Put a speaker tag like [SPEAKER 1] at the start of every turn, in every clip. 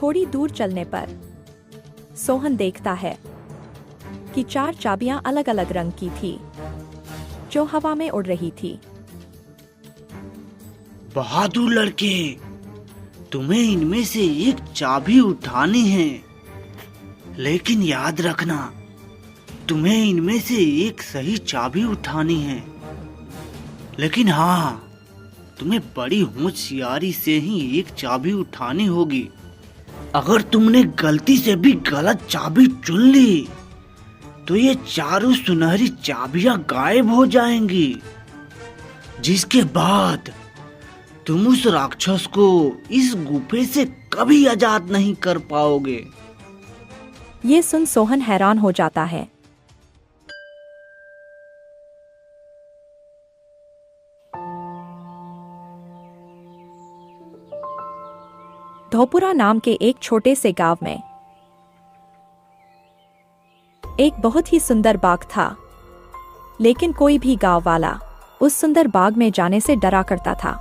[SPEAKER 1] थोड़ी दूर चलने पर सोहन देखता है कि 4 चाबियां अलग अलग रंग की थी जो हवा में उड़ रही थी।
[SPEAKER 2] बहादुर लड़के, तुम्हें इनमें से एक चाबी उठानी है, लेकिन याद रखना तुम्हें इनमें से एक सही चाबी उठानी है। लेकिन हाँ, तुम्हें बड़ी होशियारी से ही एक चाबी उठानी होगी। अगर तुमने गलती से भी गलत चाबी चुन ली तो ये चारों सुनहरी चाबियां गायब हो जाएंगी, जिसके बाद तुम उस राक्षस को इस गुफे से कभी आजाद नहीं कर पाओगे।
[SPEAKER 1] ये सुन सोहन हैरान हो जाता है। धोपुरा नाम के एक छोटे से गांव में एक बहुत ही सुंदर बाग था, लेकिन कोई भी गांव वाला उस सुंदर बाग में जाने से डरा करता था।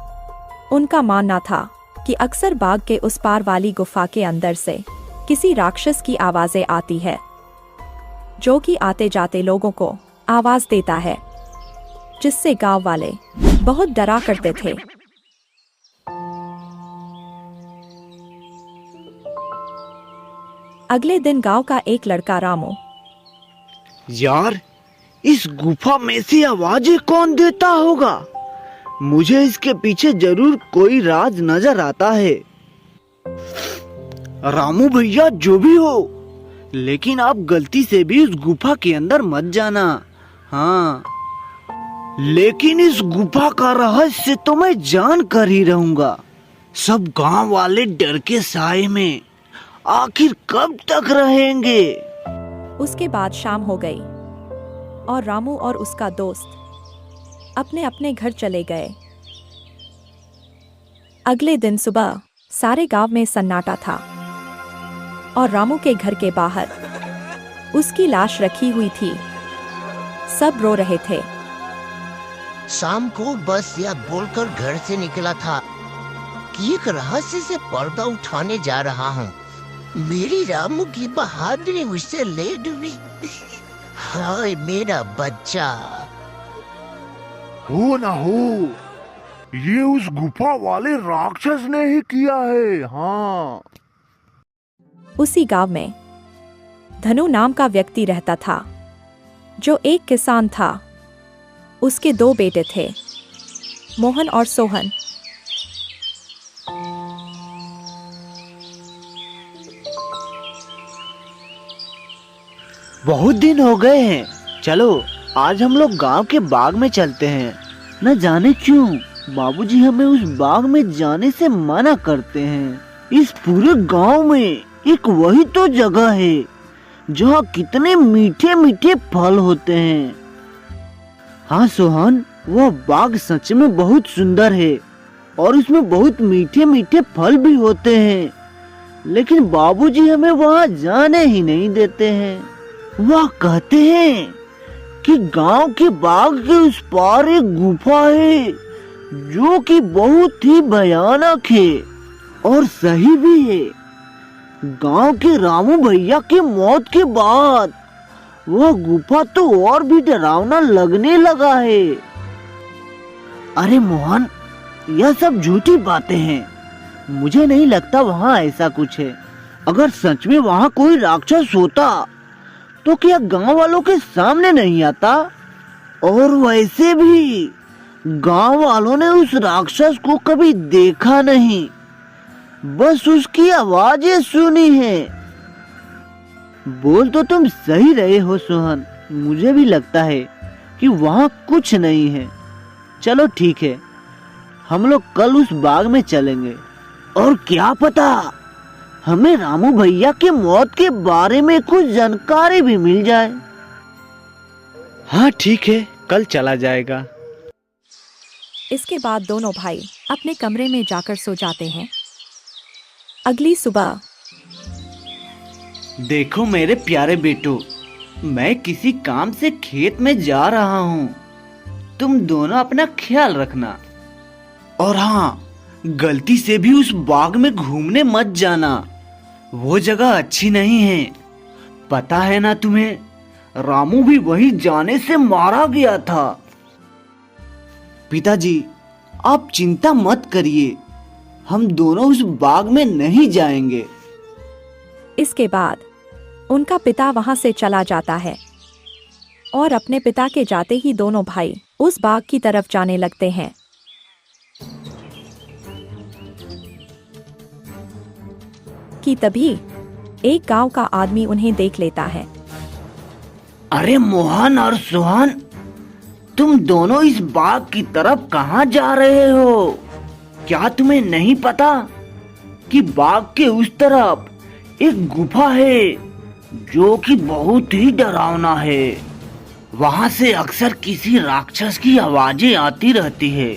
[SPEAKER 1] उनका मानना था कि अक्सर बाग के उस पार वाली गुफा के अंदर से किसी राक्षस की आवाजें आती है, जो कि आते जाते लोगों को आवाज देता है, जिससे गांव वाले बहुत डरा करते थे। अगले दिन गांव का एक लड़का रामू,
[SPEAKER 2] यार, इस गुफा में से आवाजें कौन देता होगा? मुझे इसके पीछे जरूर कोई राज नजर आता है। रामू भैया, जो भी हो, लेकिन आप गलती से भी उस गुफा के अंदर मत जाना। हाँ, लेकिन इस गुफा का रहस्य तो मैं जान कर ही रहूंगा। सब गांव वाले डर के साए में आखिर कब तक रहेंगे?
[SPEAKER 1] उसके बाद शाम हो गई और रामू और उसका दोस्त अपने अपने घर चले गए। अगले दिन सुबह सारे गांव में सन्नाटा था और रामू के घर के बाहर उसकी लाश रखी हुई थी। सब रो रहे थे।
[SPEAKER 3] शाम को बस यह बोलकर घर से निकला था कि एक रहस्य से पर्दा उठाने जा रहा हूँ। मेरी रामू की बहादुरी मुझसे ले डूबी। हाय मेरा बच्चा।
[SPEAKER 4] हो ना हो, ये उस गुफा वाले राक्षस ने ही किया है। हाँ,
[SPEAKER 1] उसी गांव में धनु नाम का व्यक्ति रहता था, जो एक किसान था। उसके 2 बेटे थे, मोहन और सोहन।
[SPEAKER 2] बहुत दिन हो गए हैं, चलो आज हम लोग गांव के बाग में चलते हैं। न जाने क्यों बाबूजी हमें उस बाग में जाने से मना करते हैं। इस पूरे गांव में एक वही तो जगह है जहाँ कितने मीठे मीठे फल होते हैं। हाँ सोहन, वह बाग सच में बहुत सुंदर है और उसमें बहुत मीठे मीठे फल भी होते हैं, लेकिन बाबूजी हमें वहाँ जाने ही नहीं देते हैं। वह कहते हैं कि गांव के बाग के उस पार एक गुफा है जो कि बहुत ही भयानक है और सही भी है। गांव के रामू भैया की मौत के बाद वह गुफा तो और भी डरावना लगने लगा है। अरे मोहन, यह सब झूठी बातें हैं। मुझे नहीं लगता वहाँ ऐसा कुछ है। अगर सच में वहाँ कोई राक्षस होता तो क्या गांव वालों के सामने नहीं आता? और वैसे भी गांव वालों ने उस राक्षस को कभी देखा नहीं, बस उसकी आवाजें सुनी है। बोल तो तुम सही रहे हो सोहन, मुझे भी लगता है कि वहाँ कुछ नहीं है। चलो ठीक है, हम लोग कल उस बाग में चलेंगे और क्या पता हमें रामू भैया के मौत के बारे में कुछ जानकारी भी मिल जाए। हाँ ठीक है, कल चला जाएगा।
[SPEAKER 1] इसके बाद दोनों भाई अपने कमरे में जाकर सो जाते हैं। अगली सुबह,
[SPEAKER 2] देखो मेरे प्यारे बेटो, मैं किसी काम से खेत में जा रहा हूँ। तुम दोनों अपना ख्याल रखना। और हाँ, गलती से भी उस बाग में घूमने मत जाना। वो जगह अच्छी नहीं है। पता है ना तुम्हें, रामू भी वहीं जाने से मारा गया था। पिताजी, आप चिंता मत करिए, हम दोनों उस बाग में नहीं जाएंगे।
[SPEAKER 1] इसके बाद उनका पिता वहां से चला जाता है और अपने पिता के जाते ही दोनों भाई उस बाग की तरफ जाने लगते हैं। कि तभी एक गांव का आदमी उन्हें देख लेता है।
[SPEAKER 2] अरे मोहन और सोहन, तुम दोनों इस बाग की तरफ कहाँ जा रहे हो? क्या तुम्हें नहीं पता कि बाग के उस तरफ एक गुफा है जो कि बहुत ही डरावना है। वहां से अक्सर किसी राक्षस की आवाजें आती रहती है।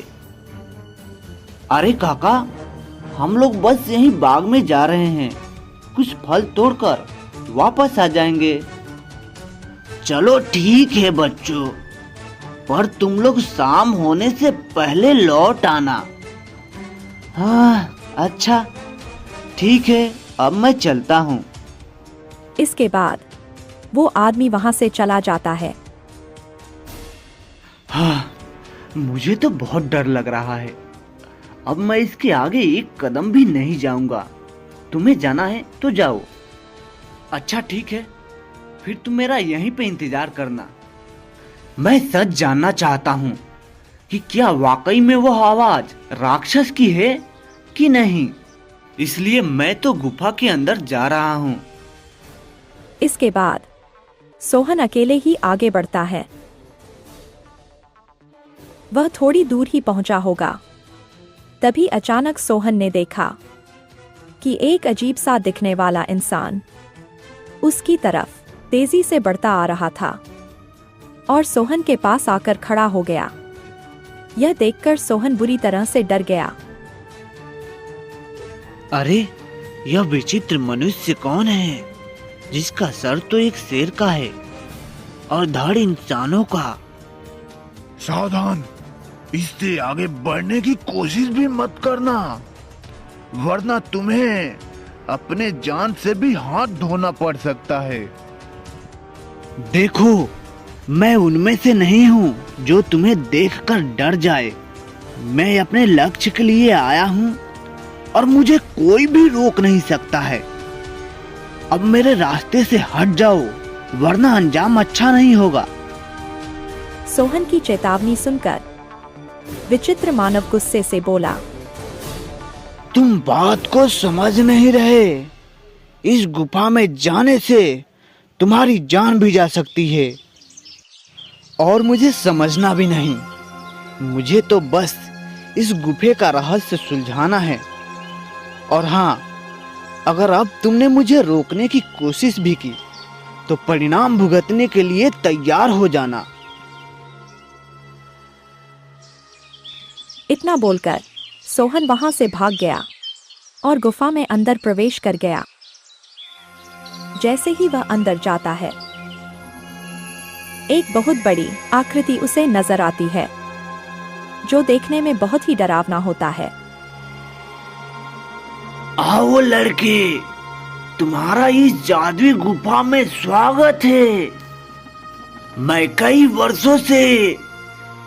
[SPEAKER 2] अरे काका, हम लोग बस यहीं बाग में जा रहे हैं, कुछ फल तोड़कर वापस आ जाएंगे। चलो ठीक है बच्चों, पर तुम लोग शाम होने से पहले लौट आना। हाँ अच्छा ठीक है, अब मैं चलता हूँ।
[SPEAKER 1] इसके बाद वो आदमी वहां से चला जाता है।
[SPEAKER 2] हाँ, मुझे तो बहुत डर लग रहा है। अब मैं इसके आगे एक कदम भी नहीं जाऊंगा। तुम्हें जाना है तो जाओ। अच्छा ठीक है, फिर तुम मेरा यहीं पे इंतजार करना। मैं सच जानना चाहता हूँ कि क्या वाकई में वह आवाज राक्षस की है कि नहीं, इसलिए मैं तो गुफा के अंदर जा रहा हूँ।
[SPEAKER 1] इसके बाद सोहन अकेले ही आगे बढ़ता है। वह थोड़ी दूर ही पहुंचा होगा, तभी अचानक सोहन ने देखा कि एक अजीब सा दिखने वाला इंसान उसकी तरफ तेजी से बढ़ता आ रहा था और सोहन के पास आकर खड़ा हो गया। यह देखकर सोहन बुरी तरह से डर गया।
[SPEAKER 2] अरे, यह विचित्र मनुष्य कौन है जिसका सर तो एक शेर का है और धड़ इंसानों का?
[SPEAKER 4] सावधान, इससे आगे बढ़ने की कोशिश भी मत करना, वरना तुम्हें अपने जान से भी हाथ धोना पड़ सकता है।
[SPEAKER 2] देखो, मैं उनमें से नहीं हूँ जो तुम्हें देखकर डर जाए। मैं अपने लक्ष्य के लिए आया हूँ और मुझे कोई भी रोक नहीं सकता है। अब मेरे रास्ते से हट जाओ, वरना अंजाम अच्छा नहीं होगा।
[SPEAKER 1] सोहन की चेतावनी सुनकर विचित्र मानव गुस्से से बोला,
[SPEAKER 2] तुम बात को समझ नहीं रहे। इस गुफा में जाने से तुम्हारी जान भी जा सकती है और मुझे समझना भी नहीं। मुझे तो बस इस गुफे का रहस्य सुलझाना है। और हाँ, अगर अब तुमने मुझे रोकने की कोशिश भी की तो परिणाम भुगतने के लिए तैयार हो जाना।
[SPEAKER 1] इतना बोलकर सोहन वहां से भाग गया और गुफा में अंदर प्रवेश कर गया। जैसे ही वह अंदर जाता है, एक बहुत बड़ी आकृति उसे नजर आती है जो देखने में बहुत ही डरावना होता है।
[SPEAKER 2] आओ लड़के, तुम्हारा इस जादुई गुफा में स्वागत है। मैं कई वर्षों से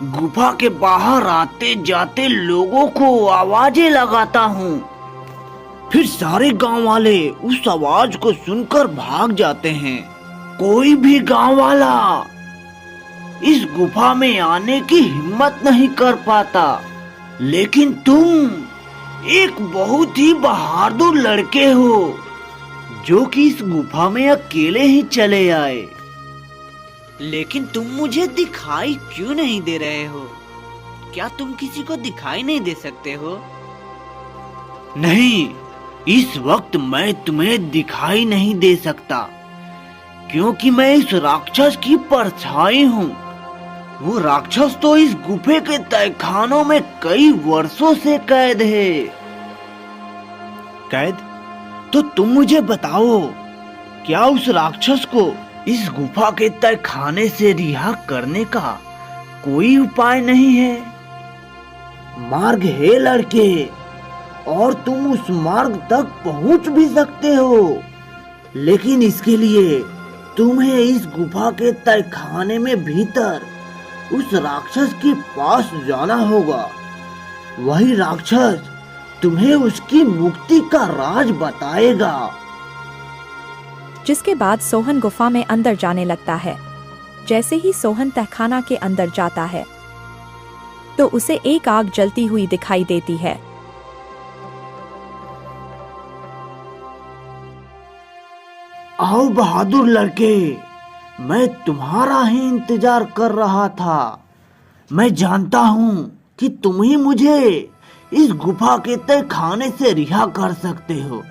[SPEAKER 2] गुफा के बाहर आते जाते लोगों को आवाजें लगाता हूँ, फिर सारे गांव वाले उस आवाज को सुनकर भाग जाते हैं। कोई भी गांव वाला इस गुफा में आने की हिम्मत नहीं कर पाता, लेकिन तुम एक बहुत ही बहादुर लड़के हो जो कि इस गुफा में अकेले ही चले आए। लेकिन तुम मुझे दिखाई क्यों नहीं दे रहे हो? क्या तुम किसी को दिखाई नहीं दे सकते हो? नहीं, इस वक्त मैं तुम्हें दिखाई नहीं दे सकता, क्योंकि मैं इस राक्षस की परछाई हूँ। वो राक्षस तो इस गुफे के तहखानों में कई वर्षों से कैद है। कैद? तो तुम मुझे बताओ, क्या उस राक्षस को इस गुफा के तहखाने से रिहा करने का कोई उपाय नहीं है? मार्ग है लड़के, और तुम उस मार्ग तक पहुंच भी सकते हो, लेकिन इसके लिए तुम्हें इस गुफा के तहखाने में भीतर उस राक्षस के पास जाना होगा। वही राक्षस तुम्हें उसकी मुक्ति का राज बताएगा।
[SPEAKER 1] जिसके बाद सोहन गुफा में अंदर जाने लगता है। जैसे ही सोहन तहखाना के अंदर जाता है तो उसे एक आग जलती हुई दिखाई देती है।
[SPEAKER 2] आओ बहादुर लड़के, मैं तुम्हारा ही इंतजार कर रहा था। मैं जानता हूँ कि तुम ही मुझे इस गुफा के तहखाने से रिहा कर सकते हो।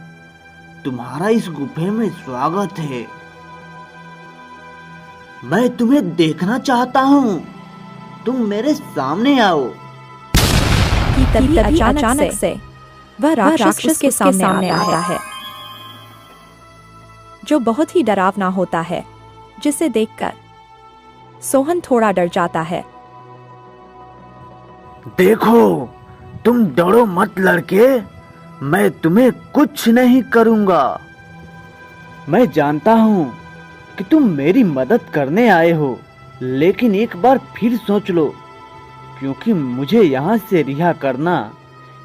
[SPEAKER 2] तुम्हारा इस गुफे में स्वागत है। मैं तुम्हें देखना चाहता हूँ, तुम मेरे सामने आओ।
[SPEAKER 1] कि तभी अचानक से वह राक्षस के सामने आता है, जो बहुत ही डरावना होता है, जिसे देखकर सोहन थोड़ा डर जाता है।
[SPEAKER 2] देखो, तुम डरो मत लड़के, मैं तुम्हें कुछ नहीं करूंगा। मैं जानता हूँ कि तुम मेरी मदद करने आए हो, लेकिन एक बार फिर सोच लो, क्योंकि मुझे यहाँ से रिहा करना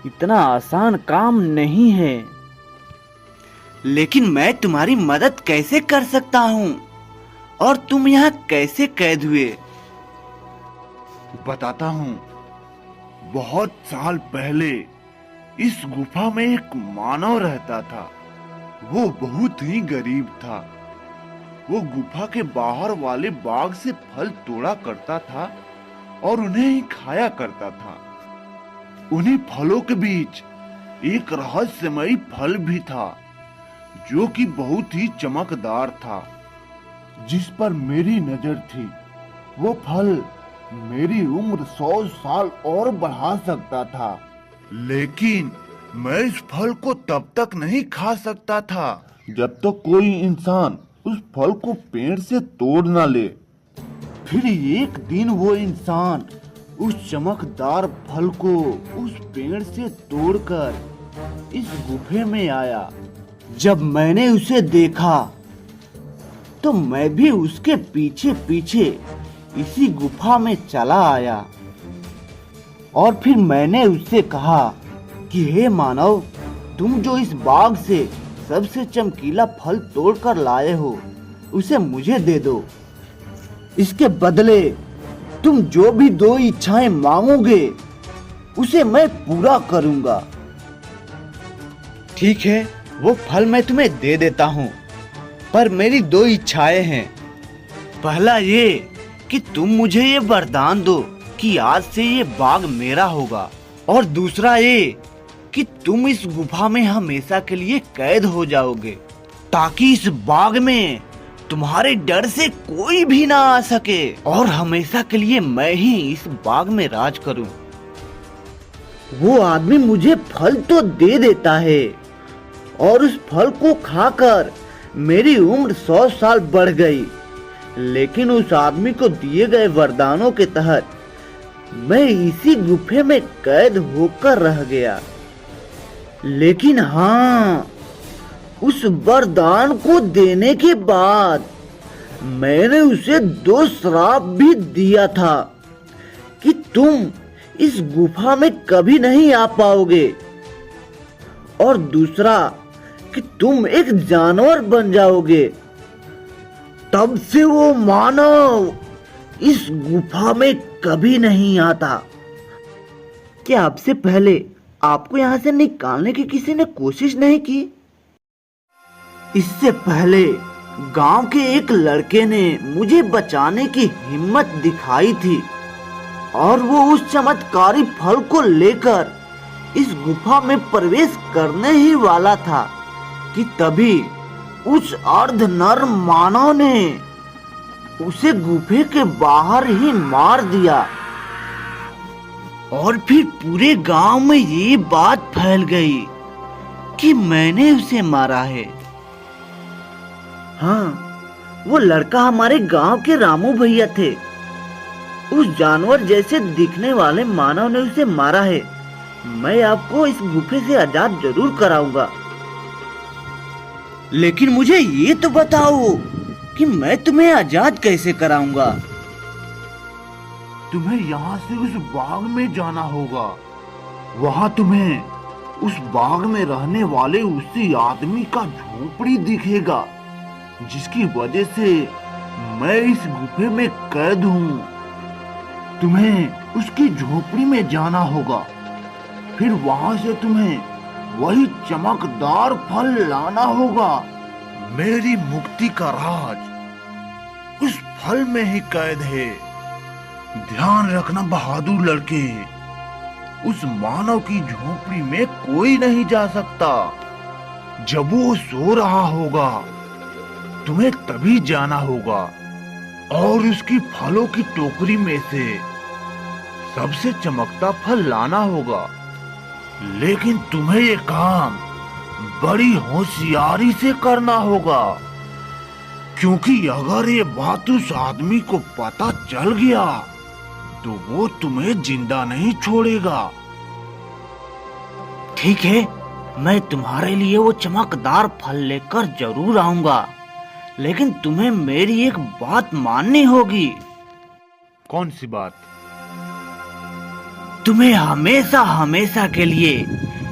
[SPEAKER 2] इतना आसान काम नहीं है। लेकिन मैं तुम्हारी मदद कैसे कर सकता हूँ, और तुम यहाँ कैसे कैद हुए?
[SPEAKER 4] बताता हूँ। बहुत साल पहले इस गुफा में एक मानव रहता था। वो बहुत ही गरीब था। वो गुफा के बाहर वाले बाग से फल तोड़ा करता था और उन्हें ही खाया करता था। उन्हीं फलों के बीच एक रहस्यमयी फल भी था, जो कि बहुत ही चमकदार था, जिस पर मेरी नजर थी। वो फल मेरी उम्र 100 साल और बढ़ा सकता था, लेकिन मैं इस फल को तब तक नहीं खा सकता था जब तक कोई इंसान उस फल को पेड़ से तोड़ ना ले।
[SPEAKER 2] फिर एक दिन वो इंसान उस चमकदार फल को उस पेड़ से तोड़कर इस गुफे में आया। जब मैंने उसे देखा तो मैं भी उसके पीछे पीछे इसी गुफा में चला आया, और फिर मैंने उससे कहा कि हे मानव, तुम जो इस बाग से सबसे चमकीला फल तोड़कर लाए हो, उसे मुझे दे दो। इसके बदले तुम जो भी 2 इच्छाएं मांगोगे उसे मैं पूरा करूंगा। ठीक है, वो फल मैं तुम्हें दे देता हूँ, पर मेरी 2 इच्छाएं हैं। पहला ये कि तुम मुझे ये वरदान दो कि आज से ये बाग मेरा होगा, और दूसरा ये कि तुम इस गुफा में हमेशा के लिए कैद हो जाओगे, ताकि इस बाग में तुम्हारे डर से कोई भी ना आ सके, और हमेशा के लिए मैं ही इस बाग में राज करूं। वो आदमी मुझे फल तो दे देता है, और उस फल को खाकर मेरी उम्र 100 साल बढ़ गई, लेकिन उस आदमी को दिए गए वरदानों के तहत मैं इसी गुफे में कैद होकर रह गया। लेकिन हाँ, उस वरदान को देने के बाद मैंने उसे 2 श्राप भी दिया था कि तुम इस गुफा में कभी नहीं आ पाओगे, और दूसरा कि तुम एक जानवर बन जाओगे। तब से वो मानव इस गुफा में कभी नहीं आता। क्या आपसे पहले आपको यहाँ से निकालने की किसी ने कोशिश नहीं की? इससे पहले गांव के एक लड़के ने मुझे बचाने की हिम्मत दिखाई थी, और वो उस चमत्कारी फल को लेकर इस गुफा में प्रवेश करने ही वाला था कि तभी उस अर्ध नर मानव ने उसे गुफे के बाहर ही मार दिया, और फिर पूरे गांव में ये बात फैल गई कि मैंने उसे मारा है। हाँ, वो लड़का हमारे गांव के रामू भैया थे। उस जानवर जैसे दिखने वाले मानव ने उसे मारा है, मैं आपको इस गुफे से आजाद जरूर कराऊंगा। लेकिन मुझे ये तो बताओ कि मैं तुम्हें आजाद कैसे कराऊंगा?
[SPEAKER 4] तुम्हें यहाँ से उस बाग में जाना होगा। वहाँ तुम्हें उस बाग में रहने वाले उसी आदमी का झोपड़ी दिखेगा जिसकी वजह से मैं इस गुफे में कैद हूँ। तुम्हें उसकी झोपड़ी में जाना होगा, फिर वहाँ से तुम्हें वही चमकदार फल लाना होगा। मेरी मुक्ति का राज उस फल में ही कैद है। ध्यान रखना बहादुर लड़के, उस मानव की झोपड़ी में कोई नहीं जा सकता। जब वो सो रहा होगा तुम्हें तभी जाना होगा और उसकी फलों की टोकरी में से सबसे चमकता फल लाना होगा। लेकिन तुम्हें ये काम बड़ी होशियारी से करना होगा, क्योंकि अगर ये बात उस आदमी को पता चल गया तो वो तुम्हें जिंदा नहीं छोड़ेगा।
[SPEAKER 2] ठीक है, मैं तुम्हारे लिए वो चमकदार फल लेकर जरूर आऊंगा, लेकिन तुम्हें मेरी एक बात माननी होगी।
[SPEAKER 4] कौन सी बात?
[SPEAKER 2] तुम्हें हमेशा हमेशा के लिए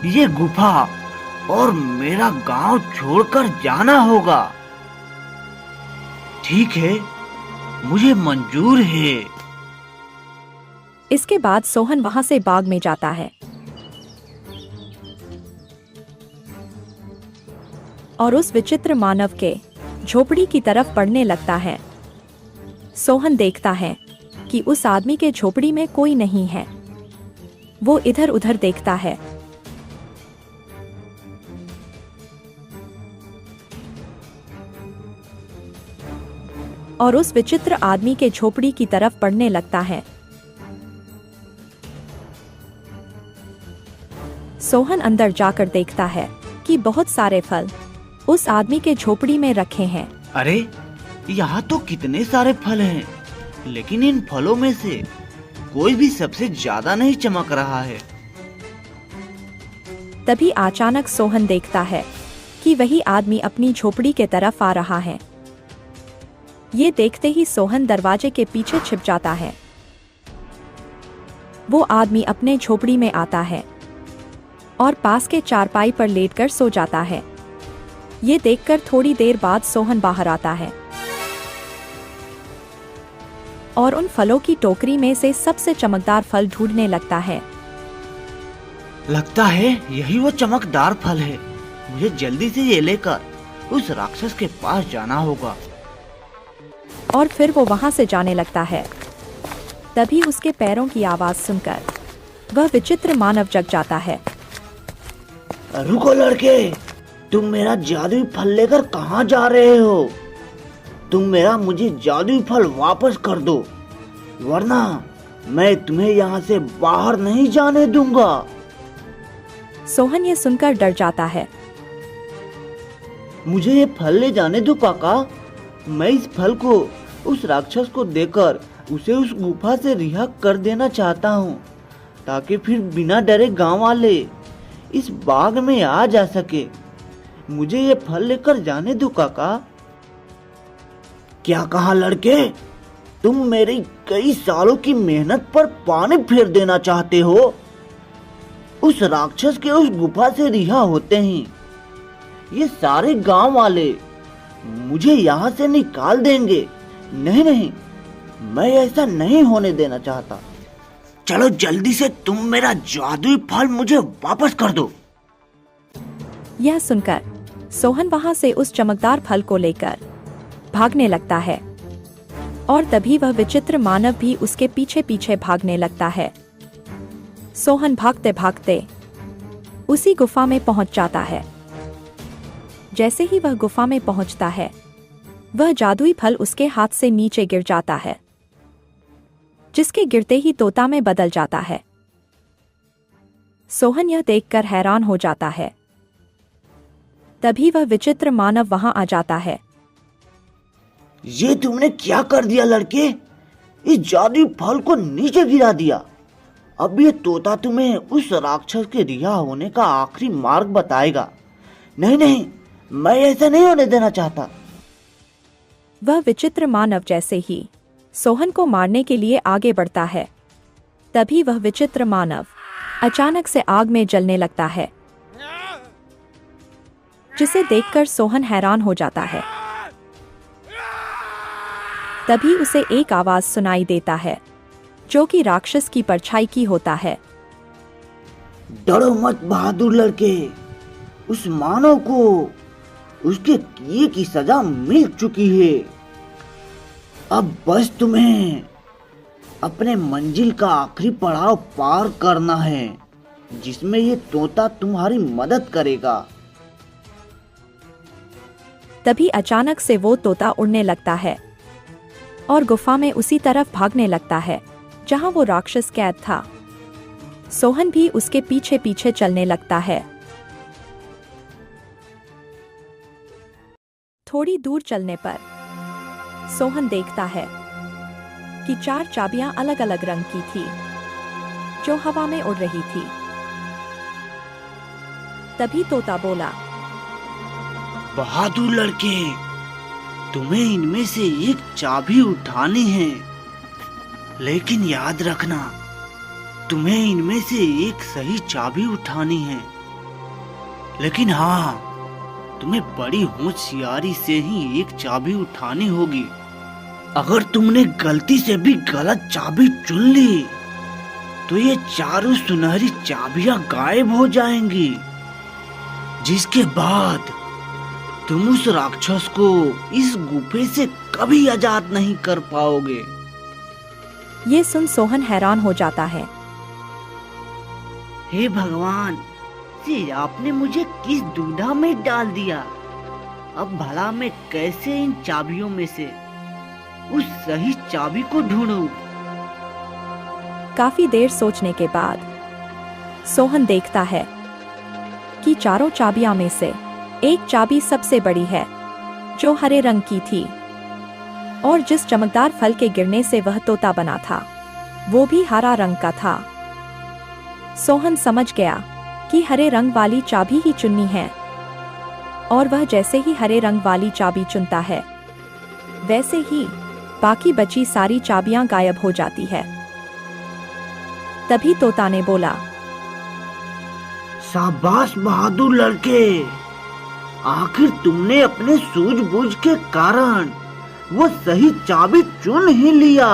[SPEAKER 2] ये गुफा और मेरा गांव छोड़कर जाना होगा। ठीक है, मुझे मंजूर है।
[SPEAKER 1] इसके बाद सोहन वहां से बाग में जाता है और उस विचित्र मानव के झोपड़ी की तरफ बढ़ने लगता है। सोहन देखता है कि उस आदमी के झोपड़ी में कोई नहीं है। वो इधर उधर देखता है और उस विचित्र आदमी के झोपड़ी की तरफ बढ़ने लगता है। सोहन अंदर जाकर देखता है कि बहुत सारे फल उस आदमी के झोपड़ी में रखे हैं।
[SPEAKER 2] अरे, यहाँ तो कितने सारे फल हैं, लेकिन इन फलों में से कोई भी सबसे ज्यादा नहीं चमक रहा है।
[SPEAKER 1] तभी अचानक सोहन देखता है कि वही आदमी अपनी झोपड़ी के तरफ आ रहा है। ये देखते ही सोहन दरवाजे के पीछे छिप जाता है। वो आदमी अपने झोपड़ी में आता है और पास के चारपाई पर लेटकर सो जाता है। ये देखकर थोड़ी देर बाद सोहन बाहर आता है और उन फलों की टोकरी में से सबसे चमकदार फल ढूंढने लगता है।
[SPEAKER 2] लगता है यही वो चमकदार फल है। मुझे जल्दी से ये लेकर उस राक्षस के पास जाना होगा।
[SPEAKER 1] और फिर वो वहां से जाने लगता है। तभी उसके पैरों की आवाज सुनकर वह विचित्र मानव जग जाता है।
[SPEAKER 2] रुको लड़के, तुम मेरा जादुई फल लेकर कहाँ जा रहे हो? तुम मेरा मुझे जादुई फल वापस कर दो, वरना मैं तुम्हें यहाँ से बाहर नहीं जाने दूंगा।
[SPEAKER 1] सोहन ये सुनकर डर जाता है।
[SPEAKER 2] मुझे ये फल ले जाने दो काका। मैं इस फल को उस राक्षस को देकर उसे उस गुफा से रिहा कर देना चाहता हूँ, ताकि फिर बिना डरे गांव वाले इस बाग में आ जा सके। मुझे ये फल लेकर जाने दो काका। क्या कहा लड़के? तुम मेरी कई सालों की मेहनत पर पानी फेर देना चाहते हो? उस राक्षस के उस गुफा से रिहा होते ही ये सारे गांव वाले मुझे यहाँ से निकाल देंगे। नहीं नहीं, मैं ऐसा नहीं होने देना चाहता। चलो जल्दी से तुम मेरा जादुई फल मुझे वापस कर दो।
[SPEAKER 1] यह सुनकर सोहन वहां से उस चमकदार फल को लेकर भागने लगता है और तभी वह विचित्र मानव भी उसके पीछे पीछे भागने लगता है। सोहन भागते भागते उसी गुफा में पहुंच जाता है। जैसे ही वह गुफा में पहुंचता है, वह जादुई फल उसके हाथ से नीचे गिर जाता है, जिसके गिरते ही तोता में बदल जाता है। सोहन यह देखकर हैरान हो जाता है। तभी वह विचित्र मानव वहां आ जाता है।
[SPEAKER 2] ये तुमने क्या कर दिया लड़के? इस जादुई फल को नीचे गिरा दिया अब ये तोता तुम्हें उस राक्षस के रिहा होने का आखिरी मार्ग बताएगा। नहीं नहीं, मैं ऐसा नहीं होने देना चाहता।
[SPEAKER 1] वह विचित्र मानव जैसे ही सोहन को मारने के लिए आगे बढ़ता है, तभी वह विचित्र मानव अचानक से आग में जलने लगता है, जिसे देखकर सोहन हैरान हो जाता है। तभी उसे एक आवाज सुनाई देता है, जो कि राक्षस की परछाई की होता है।
[SPEAKER 2] डरो मत बहादुर लड़के, उस मानव को उसके किए की सजा मिल चुकी है। अब बस तुम्हें अपने मंजिल का आखिरी पड़ाव पार करना है, जिसमें ये तोता तुम्हारी मदद करेगा।
[SPEAKER 1] तभी अचानक से वो तोता उड़ने लगता है और गुफा में उसी तरफ भागने लगता है जहां वो राक्षस कैद था। सोहन भी उसके पीछे पीछे चलने लगता है। थोड़ी दूर चलने पर सोहन देखता है कि 4 चाबियां अलग अलग रंग की थी, जो हवा में उड़ रही थी। तभी तोता बोला,
[SPEAKER 2] बहादुर लड़के, तुम्हें इनमें से एक चाबी उठानी है, लेकिन याद रखना, तुम्हें इनमें से एक सही चाबी उठानी है। लेकिन हाँ, तुम्हें बड़ी होशियारी से ही एक चाबी उठानी होगी। अगर तुमने गलती से भी गलत चाबी चुन ली, तो ये चारों सुनहरी चाबियां गायब हो जाएंगी, जिसके बाद तुम उस राक्षस को इस गुफे से कभी आजाद नहीं कर पाओगे।
[SPEAKER 1] ये सुन सोहन हैरान हो जाता है।
[SPEAKER 2] हे भगवान, ये आपने मुझे किस दुविधा में डाल दिया। अब भला मैं कैसे इन चाबियों में से उस सही चाबी को ढूंढूं?
[SPEAKER 1] काफी देर सोचने के बाद सोहन देखता है कि चारों चाबियां में से एक चाबी सबसे बड़ी है, जो हरे रंग की थी, और जिस चमकदार फल के गिरने से वह तोता बना था, वो भी हरा रंग का था। सोहन समझ गया कि हरे रंग वाली चाबी ही चुननी है, और वह जैसे ही हरे रंग वाली चाबी चुनता है, वैसे ही बाकी बची सारी चाबियां गायब हो जाती है। तभी तोता ने बोला,
[SPEAKER 2] शाबाश बहादुर लड़के, आखिर तुमने अपने सूझबूझ के कारण वो सही चाबी चुन ही लिया।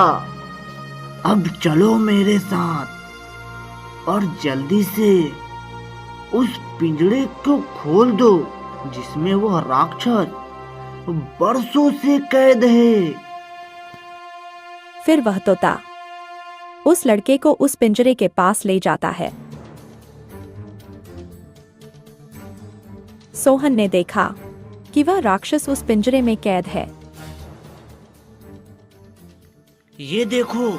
[SPEAKER 2] अब चलो मेरे साथ और जल्दी से उस पिंजरे को खोल दो, जिसमें वो राक्षस बरसों से कैद है।
[SPEAKER 1] फिर वह तोता उस लड़के को उस पिंजरे के पास ले जाता है। सोहन ने देखा कि वह राक्षस उस पिंजरे में कैद है।
[SPEAKER 2] ये देखो,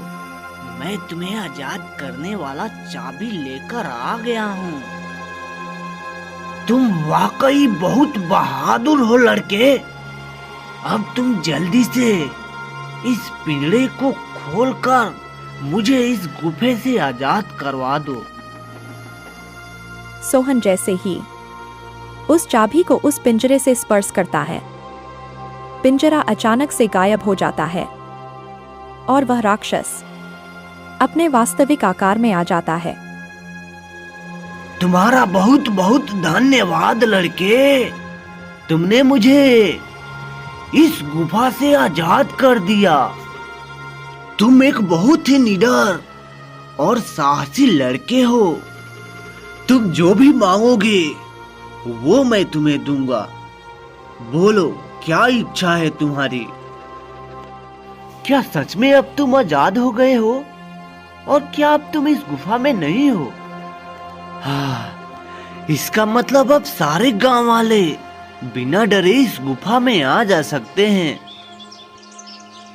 [SPEAKER 2] मैं तुम्हें आजाद करने वाला चाबी लेकर आ गया हूँ। तुम वाकई बहुत बहादुर हो लड़के। अब तुम जल्दी से इस पिंजरे को खोलकर मुझे इस गुफे से आजाद करवा दो।
[SPEAKER 1] सोहन जैसे ही उस चाबी को उस पिंजरे से स्पर्श करता है, पिंजरा अचानक से गायब हो जाता है और वह राक्षस अपने वास्तविक आकार में आ जाता है।
[SPEAKER 2] तुम्हारा बहुत बहुत धन्यवाद लड़के, तुमने मुझे इस गुफा से आजाद कर दिया। तुम एक बहुत ही निडर और साहसी लड़के हो। तुम जो भी मांगोगे वो मैं तुम्हें दूंगा। बोलो, क्या इच्छा है तुम्हारी? क्या सच में अब तुम आजाद हो गए हो? और क्या अब तुम इस गुफा में नहीं हो? हाँ, इसका मतलब अब सारे गांव वाले बिना डरे इस गुफा में आ जा सकते हैं।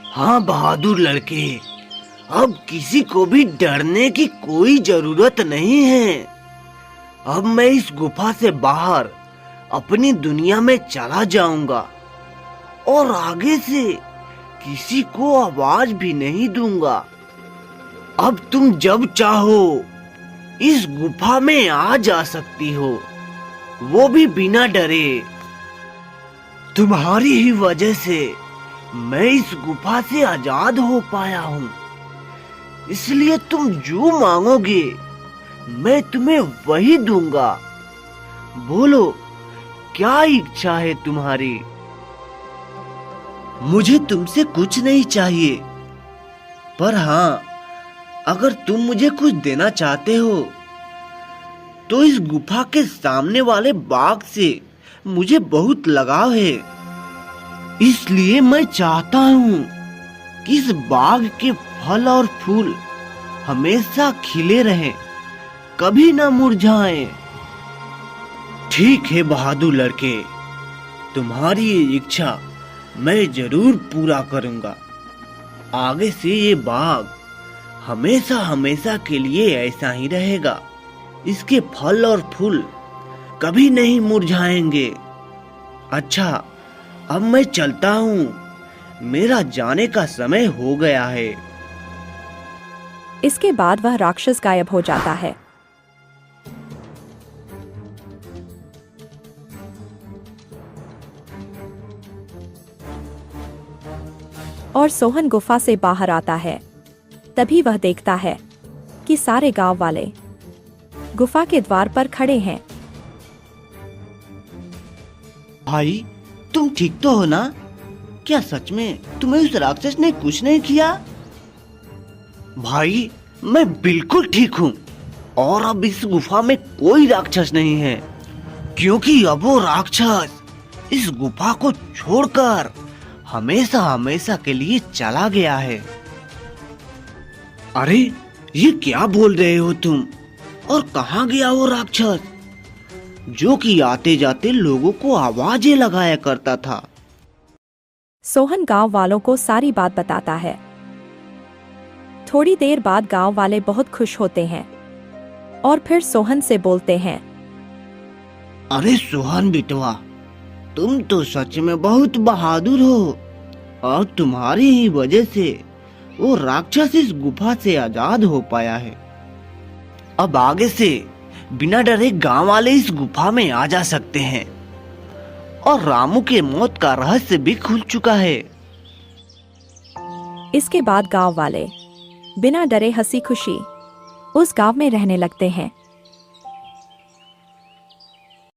[SPEAKER 2] हाँ बहादुर लड़के, अब किसी को भी डरने की कोई जरूरत नहीं है। अब मैं इस गुफा से बाहर अपनी दुनिया में चला जाऊंगा और आगे से किसी को आवाज भी नहीं दूंगा। अब तुम जब चाहो इस गुफा में आ जा सकती हो, वो भी बिना डरे। तुम्हारी ही वजह से मैं इस गुफा से आजाद हो पाया हूँ, इसलिए तुम जो मांगोगे मैं तुम्हें वही दूंगा। बोलो, क्या इच्छा है तुम्हारी? मुझे तुमसे कुछ नहीं चाहिए, पर हाँ, अगर तुम मुझे कुछ देना चाहते हो तो इस गुफा के सामने वाले बाग से मुझे बहुत लगाव है। इसलिए मैं चाहता हूँ कि इस बाग के फल और फूल हमेशा खिले रहें, कभी ना मुरझाएं। ठीक है बहादुर लड़के, तुम्हारी ये इच्छा मैं जरूर पूरा करूंगा। आगे से ये बाग हमेशा हमेशा के लिए ऐसा ही रहेगा। इसके फल और फूल कभी नहीं मुरझाएंगे। अच्छा, अब मैं चलता हूँ, मेरा जाने का समय हो गया है।
[SPEAKER 1] इसके बाद वह राक्षस गायब हो जाता है। और सोहन गुफा से बाहर आता है। तभी वह देखता है कि सारे गांव वाले गुफा के द्वार पर खड़े हैं।
[SPEAKER 2] भाई, तुम ठीक तो हो ना? क्या सच में तुम्हें उस राक्षस ने कुछ नहीं किया? भाई, मैं बिल्कुल ठीक हूँ और अब इस गुफा में कोई राक्षस नहीं है, क्योंकि अब वो राक्षस इस गुफा को छोड़कर हमेशा हमेशा के लिए चला गया है। अरे, ये क्या बोल रहे हो तुम? और कहाँ गया वो राक्षस जो कि आते जाते लोगों को आवाजें लगाया करता था?
[SPEAKER 1] सोहन गांव वालों को सारी बात बताता है। थोड़ी देर बाद गांव वाले बहुत खुश होते हैं और फिर सोहन से बोलते हैं,
[SPEAKER 2] अरे सोहन बिटवा, तुम तो सच में बहुत बहादुर हो और तुम्हारी ही वजह से वो राक्षस इस गुफा से आजाद हो पाया है। अब आगे से बिना डरे गांव वाले इस गुफा में आ जा सकते हैं और रामू के मौत का रहस्य भी खुल चुका है।
[SPEAKER 1] इसके बाद गांव वाले बिना डरे हंसी खुशी उस गांव में रहने लगते हैं।